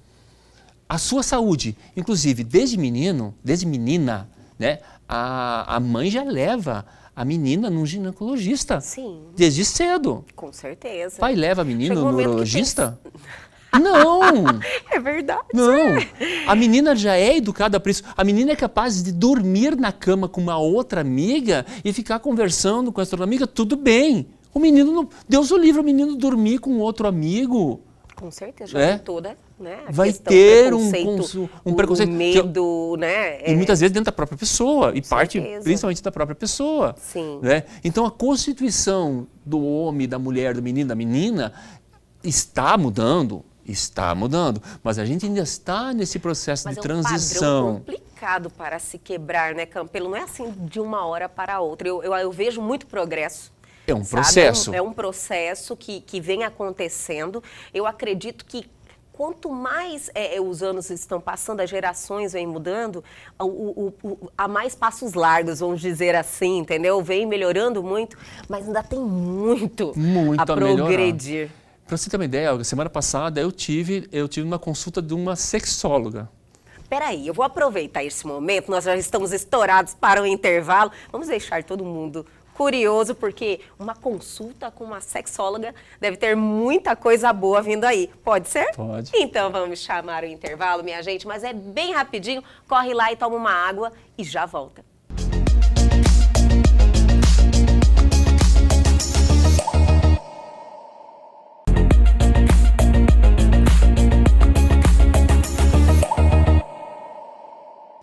a sua saúde, inclusive desde menina, né? A mãe já leva a menina num ginecologista. Sim. Desde cedo. Com certeza. Pai leva a menina no urologista? Tem... Não! É verdade. Não! A menina já é educada para isso. A menina é capaz de dormir na cama com uma outra amiga e ficar conversando com essa outra amiga, tudo bem. O menino não... Deus o livre o menino dormir com outro amigo. Com certeza, já tem toda, né? Vai ter um preconceito, medo, né? E muitas vezes dentro da própria pessoa, e parte principalmente da própria pessoa. Sim. Né? Então a constituição do homem, da mulher, do menino, da menina, está mudando, mas a gente ainda está nesse processo de transição. É um padrão complicado para se quebrar, né, Campelo? Não é assim de uma hora para outra. Eu vejo muito progresso. É um processo. É um processo que vem acontecendo. Eu acredito que quanto mais os anos estão passando, as gerações vêm mudando, há mais passos largos, vamos dizer assim, entendeu? Vem melhorando muito, mas ainda tem muito a progredir. Para você ter uma ideia, semana passada eu tive uma consulta de uma sexóloga. Peraí, eu vou aproveitar esse momento, nós já estamos estourados para o intervalo. Vamos deixar todo mundo curioso, porque uma consulta com uma sexóloga deve ter muita coisa boa vindo aí. Pode ser? Pode. Então vamos chamar o intervalo, minha gente, mas é bem rapidinho. Corre lá e toma uma água e já volta.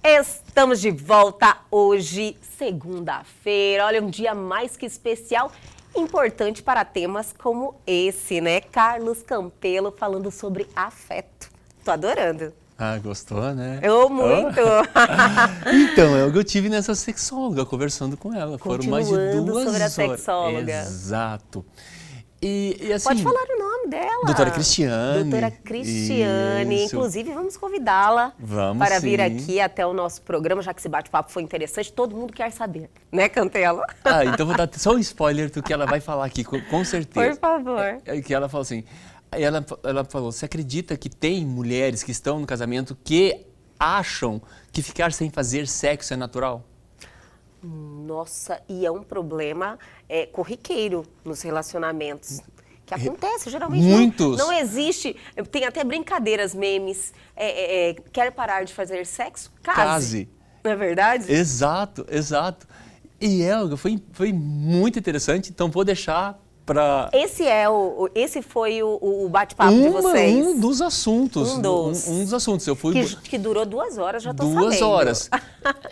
Estamos de volta hoje, segunda-feira. Olha, um dia mais que especial, importante para temas como esse, né? Carlos Campelo falando sobre afeto. Tô adorando. Ah, gostou, né? Eu muito. Então, eu tive nessa sexóloga, conversando com ela. Foram mais de 2 horas. Sobre a sexóloga. Exato. E assim, pode falar o nome dela. Doutora Cristiane. Doutora Cristiane. Isso. Inclusive, vamos convidá-la para vir aqui até o nosso programa, já que esse bate-papo foi interessante. Todo mundo quer saber, né, Cantelo? Então vou dar só um spoiler do que ela vai falar aqui, com certeza. Por favor. Que ela falou assim, ela falou, você acredita que tem mulheres que estão no casamento que acham que ficar sem fazer sexo é natural? Nossa, e é um problema corriqueiro nos relacionamentos, que acontece geralmente. Muitos. Não existe, tem até brincadeiras, memes, quer parar de fazer sexo? Case. Não é verdade? Exato. E Helga, foi muito interessante, então vou deixar para... Esse foi o bate-papo de vocês? Um dos assuntos. Um dos assuntos. Eu fui que durou 2 horas, já estou sabendo. 2 horas.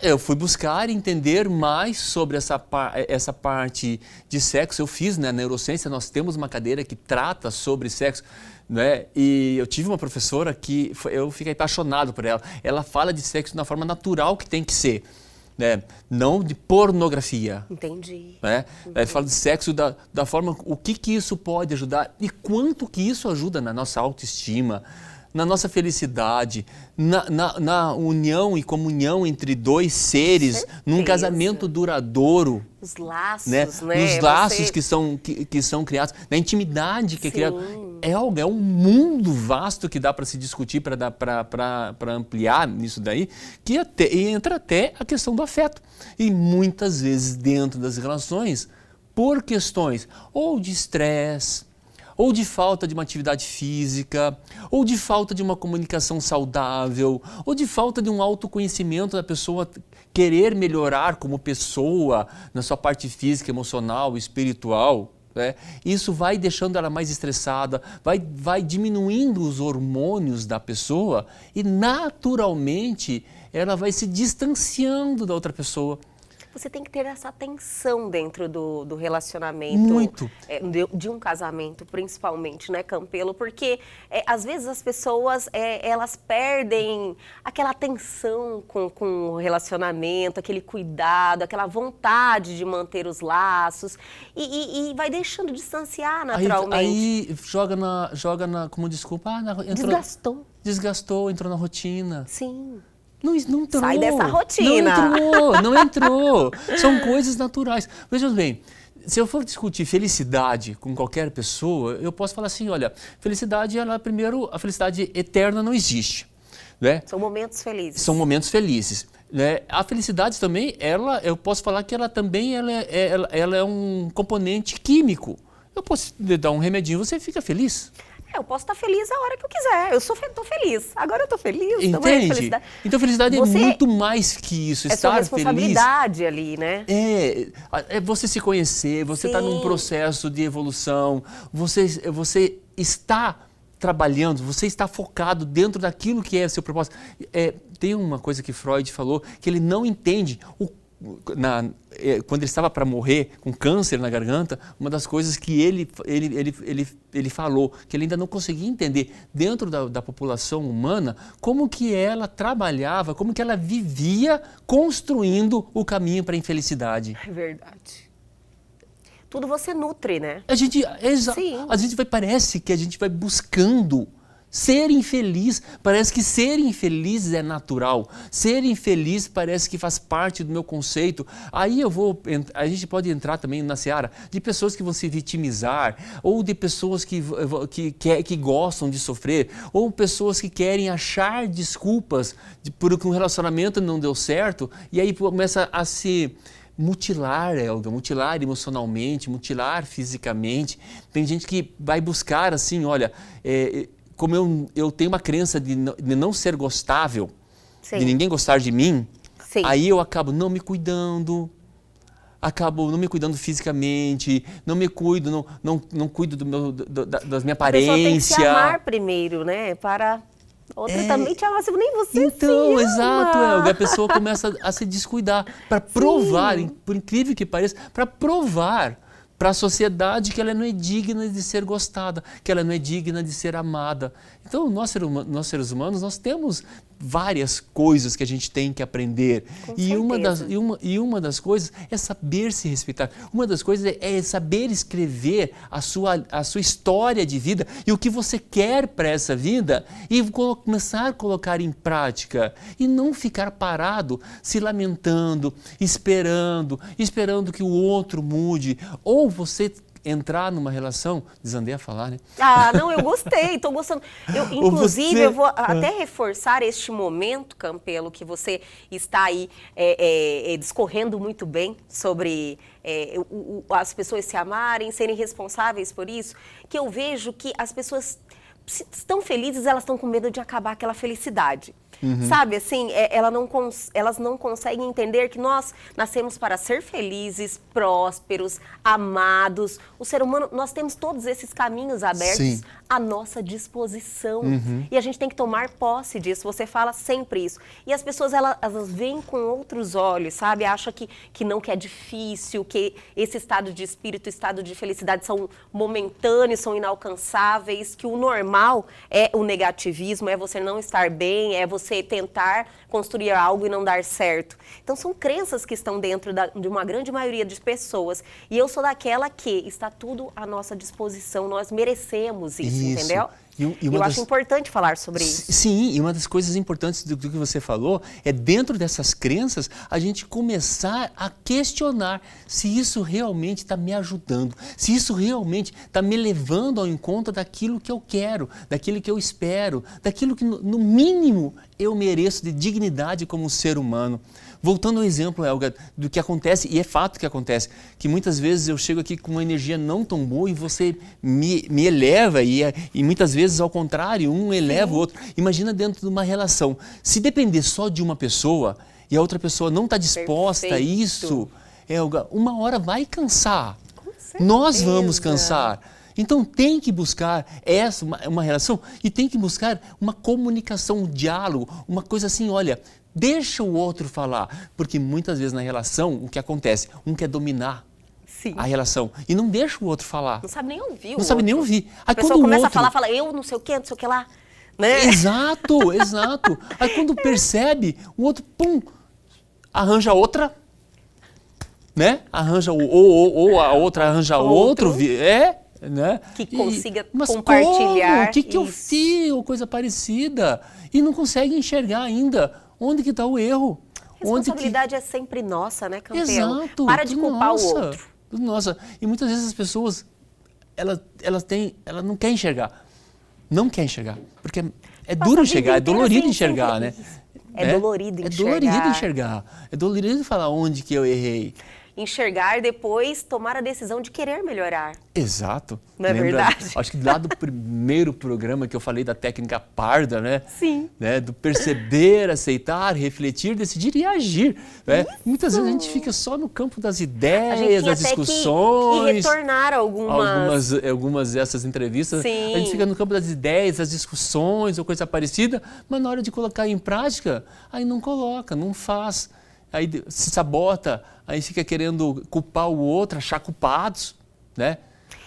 Eu fui buscar entender mais sobre essa parte de sexo. Eu fiz, né, na neurociência, nós temos uma cadeira que trata sobre sexo, né? E eu tive uma professora que eu fiquei apaixonado por ela. Ela fala de sexo da forma natural que tem que ser. Né? Não de pornografia. Entendi. Né? Ele fala de sexo da forma, o que isso pode ajudar e quanto que isso ajuda na nossa autoestima, na nossa felicidade, na união e comunhão entre 2 seres, num casamento duradouro. Os laços, né? né? Os laços que são criados, na intimidade que é criada. É um mundo vasto que dá para se discutir, para ampliar nisso daí, que entra até a questão do afeto. E muitas vezes dentro das relações, por questões ou de estresse, ou de falta de uma atividade física, ou de falta de uma comunicação saudável, ou de falta de um autoconhecimento da pessoa querer melhorar como pessoa na sua parte física, emocional, espiritual. Né? Isso vai deixando ela mais estressada, vai diminuindo os hormônios da pessoa e naturalmente ela vai se distanciando da outra pessoa. Você tem que ter essa atenção dentro do relacionamento. Muito. De um casamento, principalmente, né, Campelo? Porque às vezes as pessoas, elas perdem aquela atenção com o relacionamento, aquele cuidado, aquela vontade de manter os laços e vai deixando distanciar naturalmente. Aí joga na como desculpa, Desgastou, entrou na rotina. Sim. Não entrou. Sai dessa rotina. Não entrou. São coisas naturais. Veja bem, se eu for discutir felicidade com qualquer pessoa, eu posso falar assim, olha, felicidade, a felicidade eterna não existe. Né? São momentos felizes. São momentos felizes. Né? A felicidade também, eu posso falar que ela é um componente químico. Eu posso lhe dar um remedinho, você fica feliz. Eu posso estar feliz a hora que eu quiser. Eu estou feliz. Agora eu estou feliz. Entende? Então, felicidade é muito mais que isso. É Estar sua responsabilidade feliz ali, né? É você se conhecer, você está num processo de evolução, você está trabalhando, você está focado dentro daquilo que é seu propósito. Tem uma coisa que Freud falou, que ele não entende quando ele estava para morrer com câncer na garganta, uma das coisas que ele falou, que ele ainda não conseguia entender dentro da população humana, como que ela trabalhava, como que ela vivia construindo o caminho para a infelicidade. É verdade. Tudo você nutre, né? Parece que a gente vai buscando ser infeliz. Parece que ser infeliz é natural. Ser infeliz parece que faz parte do meu conceito. Aí a gente pode entrar também na seara de pessoas que vão se vitimizar, ou de pessoas que gostam de sofrer, ou pessoas que querem achar desculpas porque um relacionamento não deu certo, e aí começa a se mutilar, Elga, mutilar emocionalmente, mutilar fisicamente. Tem gente que vai buscar assim, olha, como eu tenho uma crença de não ser gostável, de ninguém gostar de mim, aí eu acabo não me cuidando, fisicamente, não me cuido, não cuido da minha aparência. A pessoa tem que se amar primeiro, né? Para outra também te amar, nem você então, se exato, ama. Elga, a pessoa começa a se descuidar para provar, por incrível que pareça, para provar para a sociedade que ela não é digna de ser gostada, que ela não é digna de ser amada. Então, nós seres humanos, nós temos várias coisas que a gente tem que aprender. E uma das coisas é saber se respeitar. Uma das coisas é saber escrever a sua história de vida e o que você quer para essa vida e começar a colocar em prática. E não ficar parado, se lamentando, esperando que o outro mude. Ou você entrar numa relação, desandei a falar, né? Não, eu gostei, estou gostando. Inclusive, eu vou até reforçar este momento, Campelo, que você está aí discorrendo muito bem sobre as pessoas se amarem, serem responsáveis por isso, que eu vejo que as pessoas estão felizes, elas estão com medo de acabar aquela felicidade. Sabe, assim, elas não conseguem entender que nós nascemos para ser felizes, prósperos, amados. O ser humano, nós temos todos esses caminhos abertos à nossa disposição. E a gente tem que tomar posse disso. Você fala sempre isso. E as pessoas, elas veem com outros olhos, sabe? Acham que não, que é difícil, que esse estado de espírito, estado de felicidade são momentâneos, são inalcançáveis, que o normal é o negativismo, é você não estar bem, é você tentar construir algo e não dar certo. Então, são crenças que estão dentro de uma grande maioria de pessoas. E eu sou daquela que está tudo à nossa disposição. Nós merecemos isso, entendeu? Eu acho importante falar sobre isso. Sim, e uma das coisas importantes do que você falou é, dentro dessas crenças, a gente começar a questionar se isso realmente está me ajudando, se isso realmente está me levando ao encontro daquilo que eu quero, daquilo que eu espero, daquilo que, no mínimo, eu mereço de dignidade como ser humano. Voltando ao exemplo, Helga, do que acontece, e é fato que acontece, que muitas vezes eu chego aqui com uma energia não tão boa e você me eleva, e muitas vezes ao contrário, um eleva o outro. Imagina dentro de uma relação, se depender só de uma pessoa e a outra pessoa não está disposta a isso, Helga, uma hora vai cansar. Nós vamos cansar. Então tem que buscar uma relação e tem que buscar uma comunicação, um diálogo, uma coisa assim, olha, deixa o outro falar, porque muitas vezes na relação o que acontece? Um quer dominar a relação e não deixa o outro falar. Não sabe nem ouvir. Não sabe nem ouvir. Aí, a pessoa começa a falar, fala eu não sei o que lá. Né? Exato, exato. Aí quando percebe, o outro, pum, arranja outra, Arranja ou a outra arranja outro, né? Que consiga compartilhar. O que eu fiz? Ou coisa parecida. E não consegue enxergar ainda onde que está o erro. A responsabilidade é sempre nossa, né, Campelo? Exato. Para de culpar o outro. Nossa. E muitas vezes as pessoas, elas não querem enxergar. Não quer enxergar. Porque é duro enxergar, é dolorido enxergar, né? É dolorido enxergar. É dolorido enxergar. É dolorido falar onde que eu errei. Enxergar e depois tomar a decisão de querer melhorar. Exato. Não é verdade? Acho que lá do primeiro programa que eu falei da técnica Parda, né? Sim. Né? Do perceber, aceitar, refletir, decidir e agir. Né? Muitas vezes a gente fica só no campo das ideias, das discussões. E retornar algumas dessas entrevistas. Sim. A gente fica no campo das ideias, das discussões ou coisa parecida, mas na hora de colocar em prática, aí não coloca, não faz. Aí se sabota, aí fica querendo culpar o outro, achar culpados, né?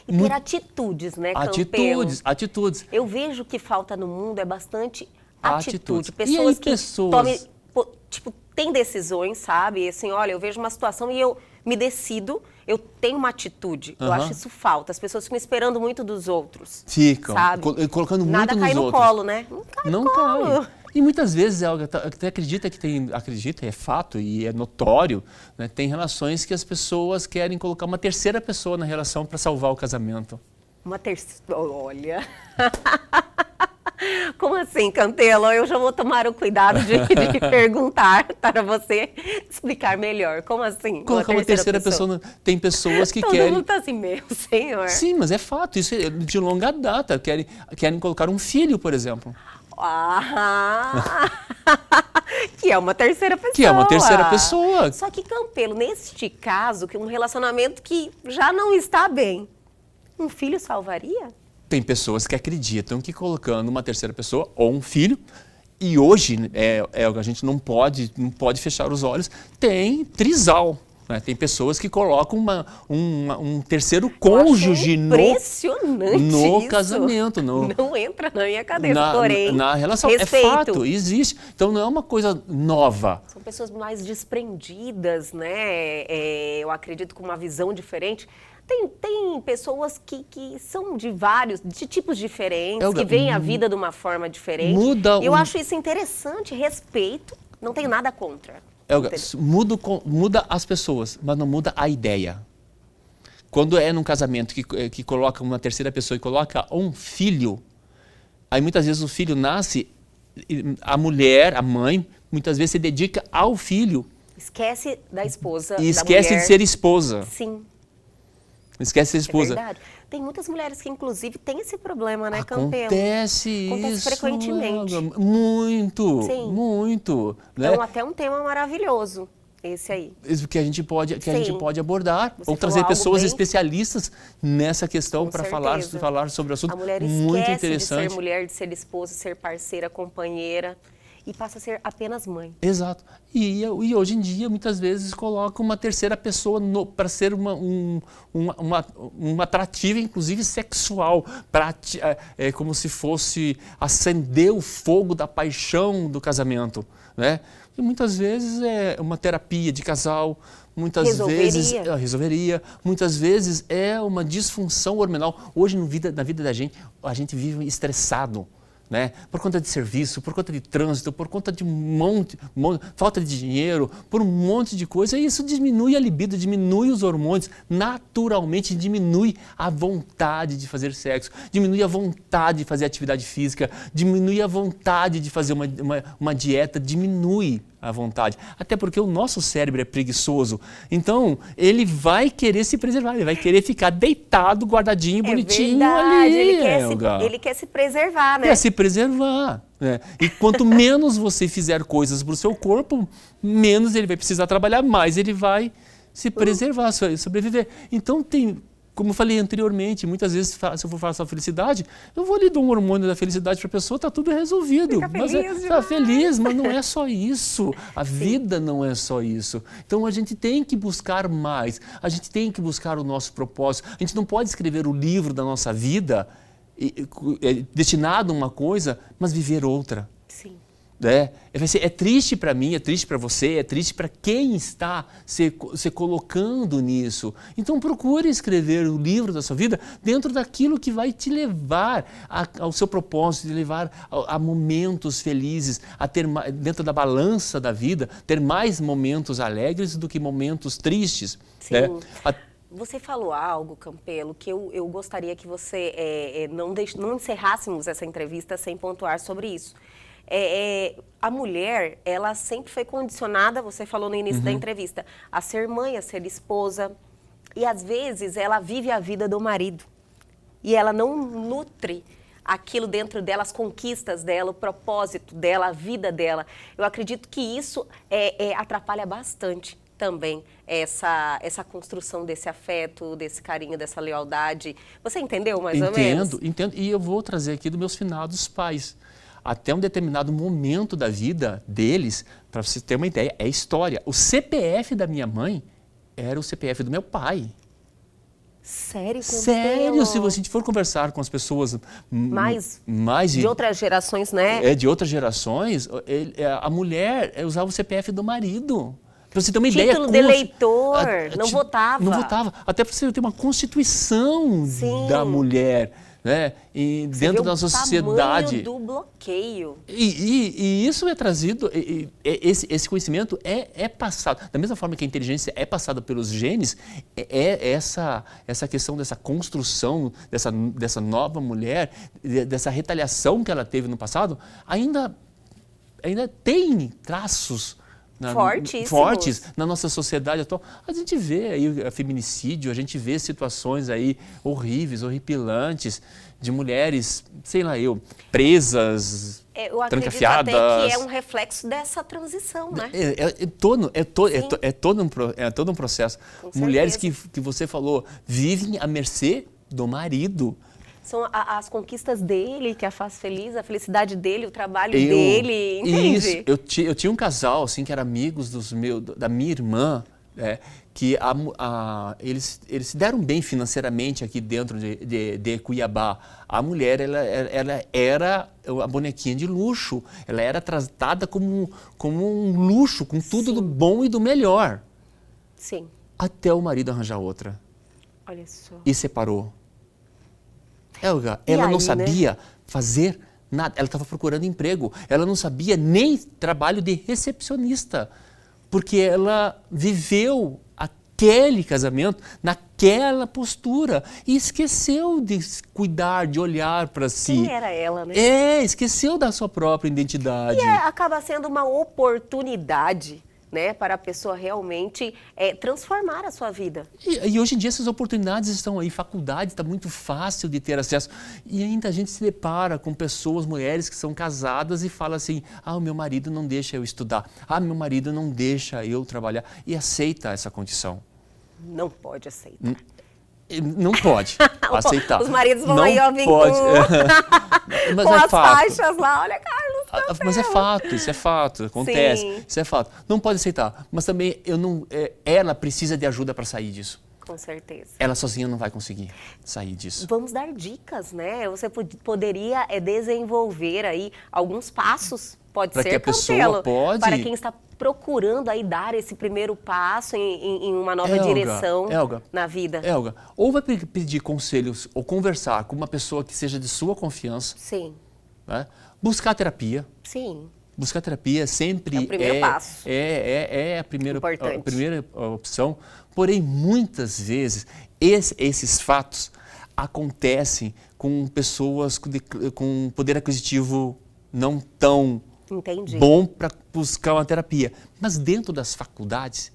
E ter atitudes, né, Campelo? Atitudes. Eu vejo que falta no mundo é bastante atitude. Pessoas têm decisões, sabe? Assim, olha, eu vejo uma situação e eu me decido, eu tenho uma atitude. Eu acho isso falta. As pessoas ficam esperando muito dos outros. Ficam, sabe? Colocando muito Nada nos cai no outros. colo, né? Não cai. E muitas vezes, Helga, até acredita, é fato e é notório, né? Tem relações que as pessoas querem colocar uma terceira pessoa na relação para salvar o casamento. Uma terceira... Olha... Como assim, Campelo? Eu já vou tomar o cuidado de perguntar para você explicar melhor. Como assim? Colocar uma terceira pessoa. Tem pessoas que Todo querem... Todo mundo está assim, meu senhor. Sim, mas é fato. Isso é de longa data. Querem colocar um filho, por exemplo. Que é uma terceira pessoa. Que é uma terceira pessoa. Só que, Campelo, neste caso, que um relacionamento que já não está bem, um filho salvaria? Tem pessoas que acreditam que colocando uma terceira pessoa ou um filho, e hoje a gente não pode fechar os olhos, tem trisal. Né? Tem pessoas que colocam um terceiro cônjuge no casamento. Não entra na minha cabeça, porém, na relação. respeito. É fato, existe. Então não é uma coisa nova. São pessoas mais desprendidas, né? Eu acredito com uma visão diferente. Tem pessoas que são de tipos diferentes, que veem a vida de uma forma diferente. Eu acho isso interessante, respeito, não tenho nada contra. Helga, muda as pessoas, mas não muda a ideia. Quando é num casamento que coloca uma terceira pessoa e coloca um filho, aí muitas vezes o filho nasce, a mulher, a mãe, muitas vezes se dedica ao filho. Esquece da esposa, e esquece de ser esposa. Sim. Esquece de ser esposa. É verdade. Tem muitas mulheres que, inclusive, têm esse problema, né, Campelo? Acontece isso, frequentemente. Muito, Sim. Muito. Né? Então, até um tema maravilhoso, esse aí. Isso que a gente pode abordar. Você ou trazer pessoas bem... especialistas nessa questão para falar sobre o assunto. A mulher muito esquece interessante. de ser mulher, de ser esposa, ser parceira, companheira. E passa a ser apenas mãe. Exato. E hoje em dia, muitas vezes, coloca uma terceira pessoa para ser uma atrativa, inclusive sexual, como se fosse acender o fogo da paixão do casamento. Né? E muitas vezes é uma terapia de casal, muitas vezes resolveria, muitas vezes é uma disfunção hormonal. Hoje, na vida da gente, a gente vive estressado. Né? Por conta de serviço, por conta de trânsito, por conta de falta de dinheiro, por um monte de coisa, e isso diminui a libido, diminui os hormônios, naturalmente diminui a vontade de fazer sexo, diminui a vontade de fazer atividade física, diminui a vontade de fazer uma dieta, diminui à vontade. Até porque o nosso cérebro é preguiçoso. Então, ele vai querer se preservar, ele vai querer ficar deitado, guardadinho, bonitinho verdade, ali. ele quer se preservar, né? Quer se preservar. Né? E quanto menos você fizer coisas para o seu corpo, menos ele vai precisar trabalhar, mais ele vai se preservar, sobreviver. Então, como eu falei anteriormente, muitas vezes, se eu for falar sua felicidade, eu vou lhe dar um hormônio da felicidade para a pessoa, está tudo resolvido. Fica feliz, Está feliz, mas não é só isso. A vida não é só isso. Então a gente tem que buscar mais, a gente tem que buscar o nosso propósito. A gente não pode escrever o livro da nossa vida destinado a uma coisa, mas viver outra. Sim. É triste para mim, é triste para você, é triste para quem está se colocando nisso. Então procure escrever o livro da sua vida dentro daquilo que vai te levar ao seu propósito, te levar a momentos felizes, a ter dentro da balança da vida, ter mais momentos alegres do que momentos tristes. Sim. Você falou algo, Campelo, que eu gostaria que você não encerrássemos essa entrevista sem pontuar sobre isso. A mulher, ela sempre foi condicionada, você falou no início da entrevista, a ser mãe, a ser esposa. E às vezes ela vive a vida do marido. E ela não nutre aquilo dentro dela, as conquistas dela, o propósito dela, a vida dela. Eu acredito que isso atrapalha bastante também essa construção desse afeto, desse carinho, dessa lealdade. Você entendeu mais ou menos? Entendo. E eu vou trazer aqui dos meus finados pais. Até um determinado momento da vida deles, para você ter uma ideia, é história. O CPF da minha mãe era o CPF do meu pai. Sério? Sério, se você for conversar com as pessoas mais de outras gerações, né? De outras gerações, a mulher usava o CPF do marido. Para você ter uma ideia. Título de eleitor, não votava. Não votava. Até para você ter uma constituição da mulher. Né? E dentro da nossa sociedade. Do bloqueio. E isso é trazido, esse conhecimento é passado. Da mesma forma que a inteligência é passada pelos genes, essa questão dessa construção, dessa nova mulher, dessa retaliação que ela teve no passado, ainda tem traços fortes na nossa sociedade atual. A gente vê aí feminicídio, a gente vê situações aí horríveis, horripilantes, de mulheres, presas, trancafiadas. Eu acredito até que é um reflexo dessa transição, né? É todo um processo. Mulheres que você falou, vivem à mercê do marido. São as conquistas dele que a faz feliz, a felicidade dele, o trabalho dele, entende? Isso, eu tinha um casal, assim, que eram amigos da minha irmã, que eles se deram bem financeiramente aqui dentro de Cuiabá. A mulher, ela era a bonequinha de luxo, ela era tratada como um luxo, com tudo do bom e do melhor. Sim. Até o marido arranjar outra. Olha só. E separou. Elga, ela não sabia fazer nada, ela estava procurando emprego, ela não sabia nem trabalho de recepcionista, porque ela viveu aquele casamento naquela postura e esqueceu de cuidar, de olhar para si. Quem era ela, né? Esqueceu da sua própria identidade. E acaba sendo uma oportunidade, né, para a pessoa realmente transformar a sua vida. E hoje em dia essas oportunidades estão aí, faculdade está muito fácil de ter acesso. E ainda a gente se depara com pessoas, mulheres que são casadas e fala assim, o meu marido não deixa eu estudar, meu marido não deixa eu trabalhar. E aceita essa condição. Não pode aceitar. Não pode aceitar. Os maridos vão aí, vir mas com é as fato. faixas lá, olha, Carlos. Mas isso é fato, acontece, Sim. Isso é fato. Não pode aceitar, mas também ela precisa de ajuda para sair disso. Com certeza. Ela sozinha não vai conseguir sair disso. Vamos dar dicas, né? Você poderia desenvolver aí alguns passos, pode para ser, que a pessoa pode... para quem está procurando aí dar esse primeiro passo em uma nova direção na vida. Elga, ou vai pedir conselhos ou conversar com uma pessoa que seja de sua confiança. Sim. Né? Buscar terapia. Sim. Buscar terapia sempre é o primeiro passo. É a primeira opção. Porém, muitas vezes, esses fatos acontecem com pessoas com poder aquisitivo não tão Entendi. bom para buscar uma terapia. Mas dentro das faculdades,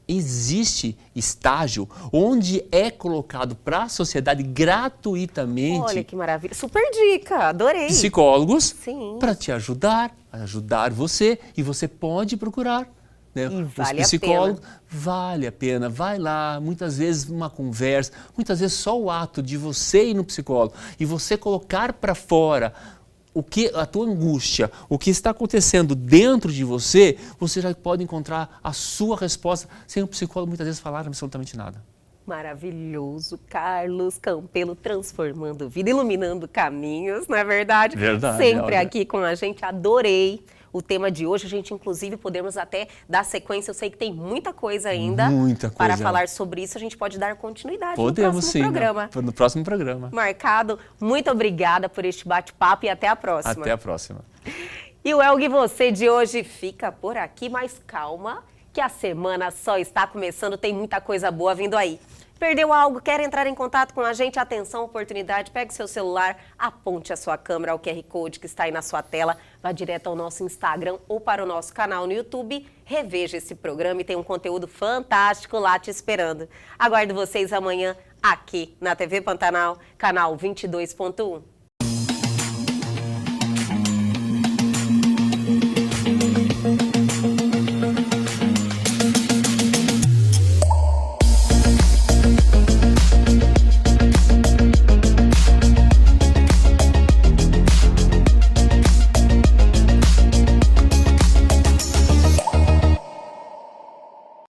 existe estágio onde é colocado para a sociedade gratuitamente Olha que maravilha. Super dica, adorei. psicólogos Sim. para te ajudar, ajudar você, e você pode procurar. Né? E vale Os a psicólogos, vale a pena, vai lá, muitas vezes uma conversa, muitas vezes só o ato de você ir no psicólogo e você colocar para fora a tua angústia, o que está acontecendo dentro de você, você já pode encontrar a sua resposta sem o psicólogo muitas vezes falar absolutamente nada. Maravilhoso, Carlos Campelo, transformando vida, iluminando caminhos, não é verdade? Verdade, Sempre Elza. aqui com a gente, adorei o tema de hoje. A gente, inclusive, podemos até dar sequência. Eu sei que tem muita coisa ainda Muita para coisa. falar sobre isso. A gente pode dar continuidade Podemos no sim, próximo programa. no próximo programa. Marcado. Muito obrigada por este bate-papo e até a próxima. Até a próxima. E o Elgue Você de hoje fica por aqui, mas calma, que a semana só está começando, tem muita coisa boa vindo aí. Perdeu algo? Quer entrar em contato com a gente? Atenção, oportunidade, pegue seu celular, aponte a sua câmera ao QR Code que está aí na sua tela, vá direto ao nosso Instagram ou para o nosso canal no YouTube, reveja esse programa e tem um conteúdo fantástico lá te esperando. Aguardo vocês amanhã aqui na TV Pantanal, canal 22.1.